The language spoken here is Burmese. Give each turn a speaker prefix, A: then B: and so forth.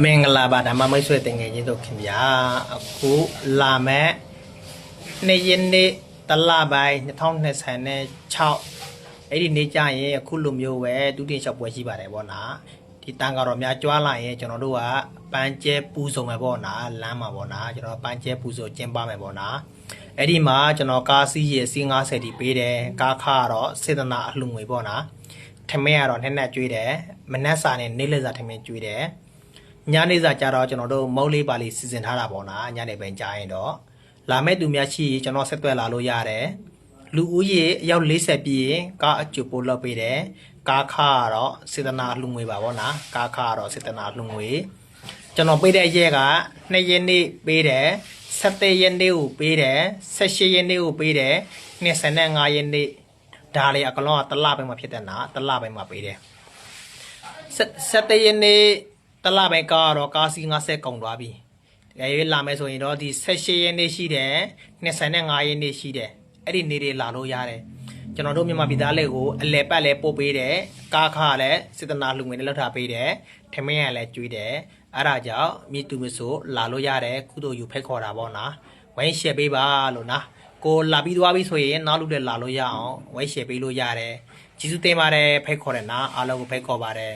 A: မင်္ဂလာပါဓမ္မမိတ်ဆွေတင်ငယ်ချင်းတို့ခင်ဗျာအခုလာမဲ့နေ့ရက်နေ့တလပိုင်း2026အဲ့ဒီနေ့ကျရင်အခုလိုမျိုးပဲဒုတိယလျှောက်ပွဲရှိပါတယ်ဗောနာဒီတန်ကတော့များကြွားလာရင်ကျွန်တော်တို့ကပန်းကျဲပူဆုံမယ်ဗောနာလမ်းမှာဗောနာကျွန်တော်ပန်းကျဲပူဆုံကျင်းပမယ်ဗောနာအဲ့ဒီမှာကျွန်တော်ကားစီးရေစီး90တီပေးတယ်ကားခါတော့စေတနာအလှငွေဗောနာထမင်းကတော့နဲ့ကျွေးတယ်မနက်စာနဲ့နေ့လက်စာထမင်းကျွေးတယ်ညနေစာကြတော့ကျွန်တော်တို့မုတ်လေးပါလေးစီစဉ်ထားတာပေါ့နော်ညနေပိုင်းကြာရင်တော့လာမဲ့သူများရှိကျွန်တော်ဆက်သွယ်လာလို့ရတယ်လူဦးရေအယောက်40ပြည့်ကားအကျိုးပို့လုပ်ပေးတယ်ကားခါတော့စေတနာလှငွေပါပေါ့နော်ကားခါတော့စေတနာလှငွေကျွန်တော်ပေးတဲ့ရက်က2ရက်နေ့ပေးတယ်17ရက်နေ့ကိုပေးတယ်18ရက်နေ့ကိုပေးတယ်25ရက်နေ့ဒါလေးအကလောကတလပိုင်းမှာဖြစ်တဲ့နာတလပိုင်းမှာပေးတယ်17ရက်နေ့တလပိုင်းကတော့ကားစီ90ကုန်သွားပြီတကယ်၍လာမယ်ဆိုရင်တော့ဒီ18ရက်နေ့ရှိတယ်25ရက်နေ့ရှိတယ်အဲ့ဒီနေ့တွေလာလို့ရတယ်ကျွန်တော်တို့မြန်မာပြည်သားလေးကိုအလဲပတ်လဲပို့ပေးတယ်ကားခါလည်းစေတနာလူငွေနဲ့လောက်ထားပေးတယ်ထမင်းရလည်းကျွေးတယ်အဲ့ဒါကြောင့်မြေတူမဆိုလာလို့ရတယ်ကုသိုလ်ယူဖိတ်ခေါ်တာပေါ့နော်ဝိုင်းရှယ်ပေးပါလို့နော်ကိုလာပြီးသွားပြီဆိုရင်နောက်လူတွေလာလို့ရအောင်ဝိုင်းရှယ်ပေးလို့ရတယ်ကျေးဇူးတင်ပါတယ်ဖိတ်ခေါ်တယ်နော်အားလုံးကိုဖိတ်ခေါ်ပါတယ်